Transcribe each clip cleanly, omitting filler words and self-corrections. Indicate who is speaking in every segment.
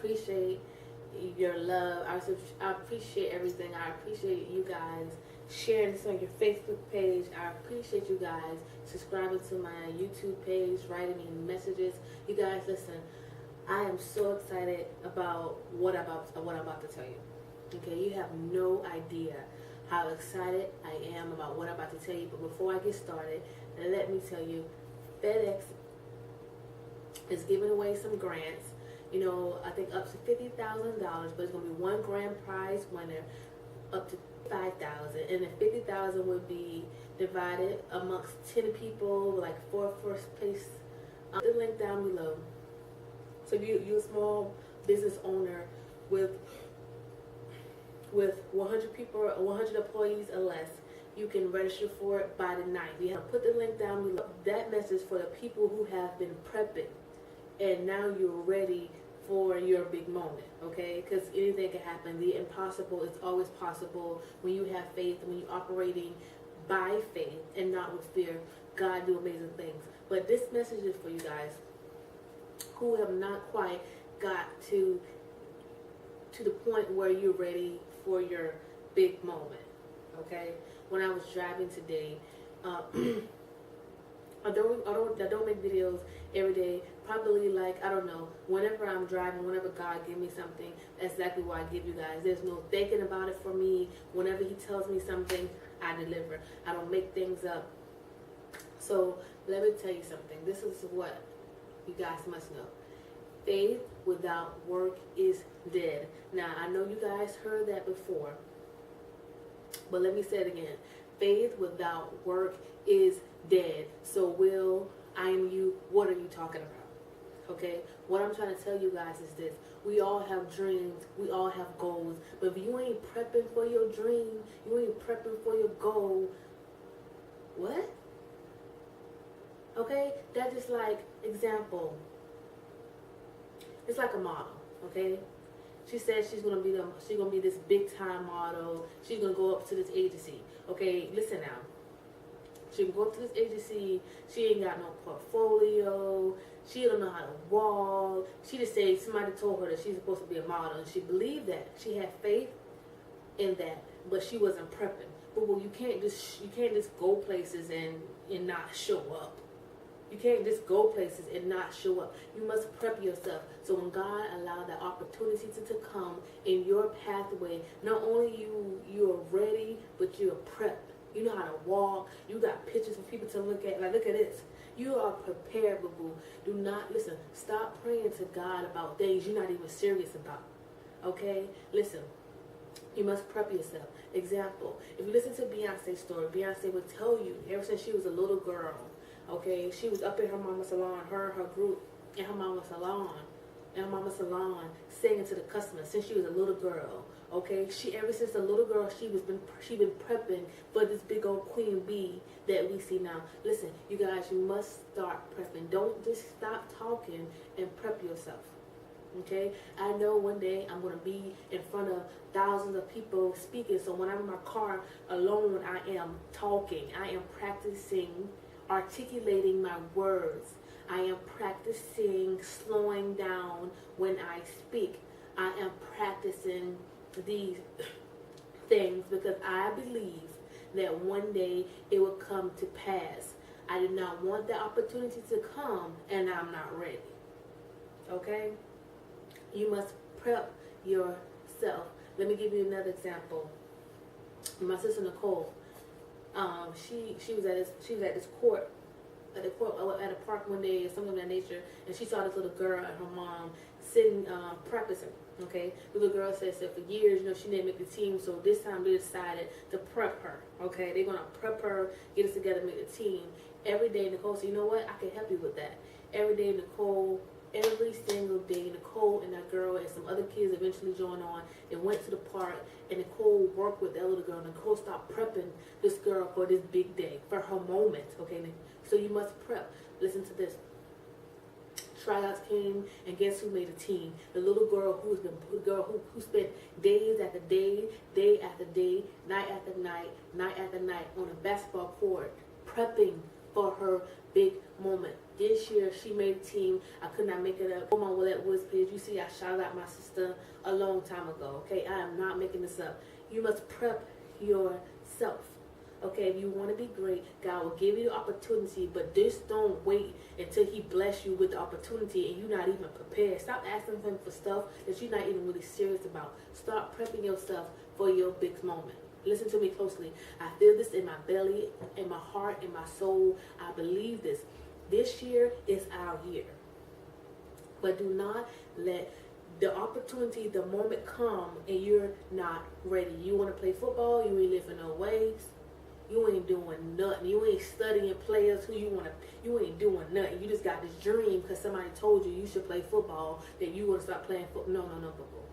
Speaker 1: appreciate your love. I appreciate everything. I appreciate you guys sharing this on your Facebook page. I appreciate you guys subscribing to my YouTube page, writing me messages. You guys, listen, I am so excited about what I'm about to tell you. Okay, you have no idea how excited I am about what I'm about to tell you. But before I get started, let me tell you, FedEx is giving away some grants. You know, I think up to $50,000, but it's going to be one grand prize winner up to $5,000, and the $50,000 would be divided amongst 10 people, like 4 first place. The link down below. So if you're a small business owner with 100 people, 100 employees or less, you can register for it by the 9th. We have put the link down below. That message for the people who have been prepping, and now you're ready for your big moment, okay? Because anything can happen. The impossible is always possible when you have faith, when you're operating by faith and not with fear. God do amazing things. But this message is for you guys who have not quite got to the point where you're ready for your big moment, okay? When I was driving today, I don't make videos every day. Probably, like, I don't know, whenever I'm driving, whenever God give me something, that's exactly what I give you guys. There's no thinking about it for me. Whenever he tells me something, I deliver. I don't make things up. So let me tell you something. This is what you guys must know. Faith without work is dead. Now, I know you guys heard that before, but let me say it again. Faith without work is dead. So Will, I'm you, what are you talking about? Okay, what I'm trying to tell you guys is this. We all have dreams, we all have goals, but if you ain't prepping for your dream, you ain't prepping for your goal, what? Okay, that's just like, example, it's like a model, okay? She said she's gonna be this big time model. She's gonna go up to this agency. Okay, listen now. She can go up to this agency. She ain't got no portfolio. She don't know how to walk. She just said somebody told her that she's supposed to be a model, and she believed that. She had faith in that, but she wasn't prepping. But well, you can't just go places and not show up. You can't just go places and not show up. You must prep yourself. So when God allowed that opportunity to come in your pathway, not only you're ready, but you're prepped. You know how to walk. You got pictures for people to look at. Like, look at this. You are prepared, boo-boo. Do not, listen, stop praying to God about things you're not even serious about. Okay? Listen, you must prep yourself. Example, if you listen to Beyonce's story, Beyonce would tell you, ever since she was a little girl, okay, she was up in her mama's salon, her group in her mama's salon, singing to the customers since she was a little girl. Okay, ever since a little girl, she been prepping for this big old queen bee that we see now. Listen, you guys, you must start prepping. Don't just stop talking and prep yourself. Okay, I know one day I'm gonna be in front of thousands of people speaking. So when I'm in my car alone, I am talking. I am practicing articulating my words. I am practicing slowing down when I speak. I am practicing these things because I believe that one day it will come to pass. I did not want the opportunity to come, and I'm not ready. Okay? You must prep yourself. Let me give you another example. My sister Nicole, she was at this court at a park one day or something of that nature, and she saw this little girl and her mom sitting practicing. Okay, the little girl said for years, she didn't make the team, so this time they decided to prep her. Okay, they're gonna prep her, get us together, make the team. Every day, Nicole said, you know what, I can help you with that. Every single day, Nicole and that girl and some other kids eventually joined on and went to the park, and Nicole worked with that little girl. Nicole stopped prepping this girl for this big day, for her moment. Okay, so you must prep. Listen to this. Tryouts came, and guess who made a team? The little girl who spent days after day after day, night after night on a basketball court, prepping for her big moment. This year, she made a team. I could not make it up. On my Willette Woods page, you see I shouted out my sister a long time ago. Okay, I am not making this up. You must prep yourself. Okay, if you want to be great, God will give you the opportunity, but just don't wait until He bless you with the opportunity and you're not even prepared. Stop asking Him for stuff that you're not even really serious about. Start prepping yourself for your big moment. Listen to me closely. I feel this in my belly, in my heart, in my soul. I believe this. This year is our year. But do not let the opportunity, the moment come and you're not ready. You want to play football, you ain't lifting no weights. You ain't doing nothing. You ain't studying players who you ain't doing nothing. You just got this dream because somebody told you should play football, that you want to start playing football. No, football.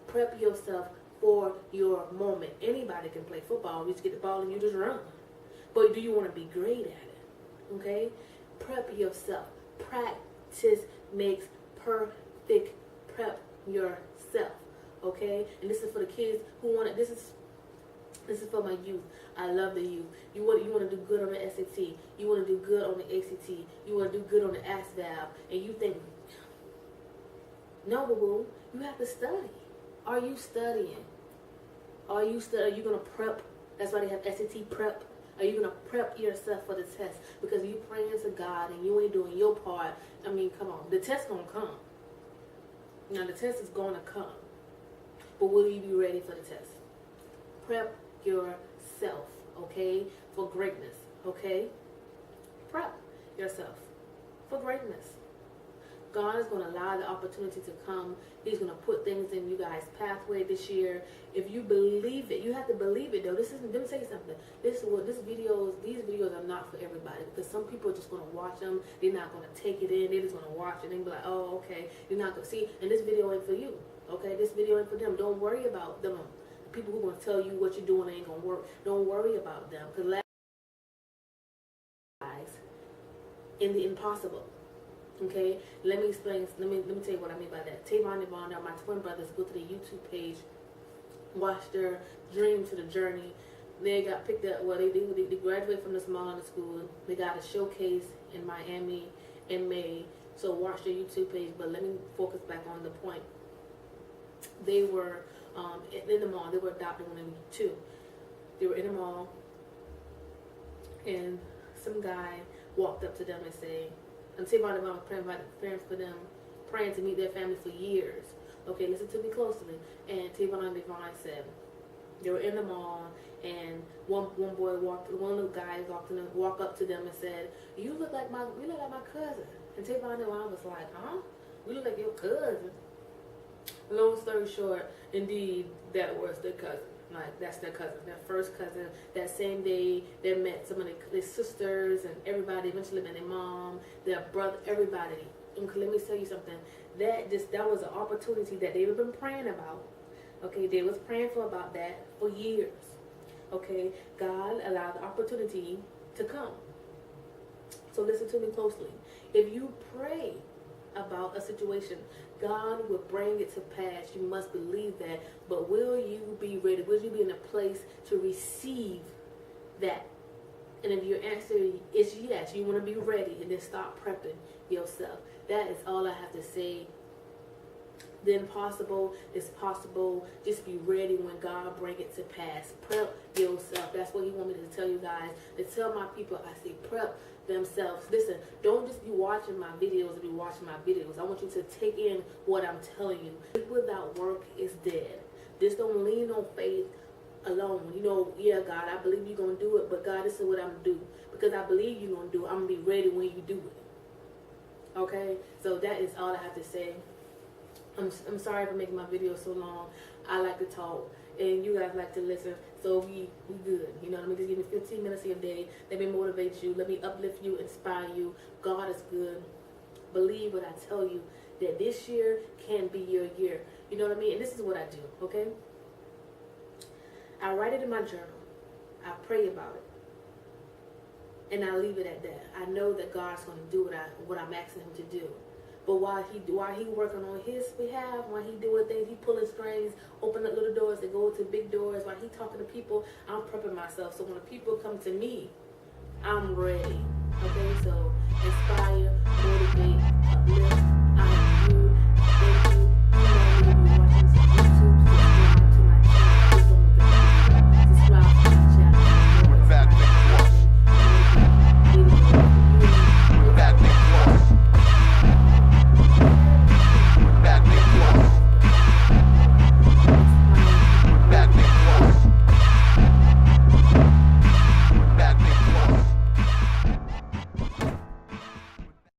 Speaker 1: Prep yourself for your moment. Anybody can play football. You just get the ball and you just run. But do you want to be great at it? Okay? Prep yourself. Practice makes perfect. Prep yourself. Okay? And this is for the kids who want it. This is for my youth. I love the youth. You want to do good on the SAT. You want to do good on the ACT. You want to do good on the ASVAB. And you think, no, boo-boo, you have to study. Are you studying? Are you going to prep? That's why they have SAT prep. Are you going to prep yourself for the test? Because you praying to God and you ain't doing your part. I mean, come on. The test going to come. Now, the test is going to come. But will you be ready for the test? Prep yourself, okay, for greatness, okay? Prep yourself for greatness. God is going to allow the opportunity to come. He's going to put things in you guys' pathway this year. If you believe it, you have to believe it though. Let me tell you something. These videos are not for everybody, because some people are just going to watch them. They're not going to take it in. They're just going to watch it and be like, oh, okay. You're not going to see, and this video ain't for you, okay? This video ain't for them. Don't worry about them. People who are going to tell you what you're doing ain't going to work. Don't worry about them. Because lies in the impossible. Okay? Let me explain. Let me tell you what I mean by that. Tavon and Yvonne are my twin brothers. Go to the YouTube page. Watch their dream to the journey. They got picked up. Well, they graduated from the small school. They got a showcase in Miami in May. So watch their YouTube page. But let me focus back on the point. They were in the mall. They were adopted when they were 2. They were in the mall, and some guy walked up to them and said, and Tavon and Mom praying about the parents for them, praying to meet their family for years. Okay, listen to me closely. And Tavon and Devon said, they were in the mall, and one of the guys walked up to them and said, you look like my cousin. And Tavon and Devon was like, huh? We look like your cousin. Long story short, indeed, that was their cousin. Like, that's their cousin, their first cousin. That same day, they met some of their sisters and everybody. Eventually met their mom, their brother, everybody. And let me tell you something. That was an opportunity that they've been praying about. Okay, they was praying about that for years. Okay, God allowed the opportunity to come. So listen to me closely. If you pray about a situation, God will bring it to pass. You must believe that. But will you be ready? Will you be in a place to receive that? And if your answer is yes, you want to be ready, and then start prepping yourself. That is all I have to say. The impossible is possible. Just be ready when God bring it to pass. Prep yourself. That's what He want me to tell you guys. To tell my people, I say prep themselves. Listen, don't just be watching my videos and be watching my videos. I want you to take in what I'm telling you. Faith without work is dead. Just don't lean on faith alone. You know, yeah, God, I believe you're going to do it, but God, this is what I'm going to do. Because I believe you're going to do it, I'm going to be ready when you do it. Okay? So that is all I have to say. I'm sorry for making my video so long. I like to talk, and you guys like to listen, so we good. You know what I mean? Just give me 15 minutes of your day. Let me motivate you. Let me uplift you, inspire you. God is good. Believe what I tell you, that this year can be your year. You know what I mean? And this is what I do, okay? I write it in my journal. I pray about it. And I leave it at that. I know that God's going to do what I'm asking Him to do. But while he working on His behalf, while He doing things, He pulling strings, opening up little doors that go to big doors, while He talking to people, I'm prepping myself. So when the people come to me, I'm ready. Okay, so inspire, motivate,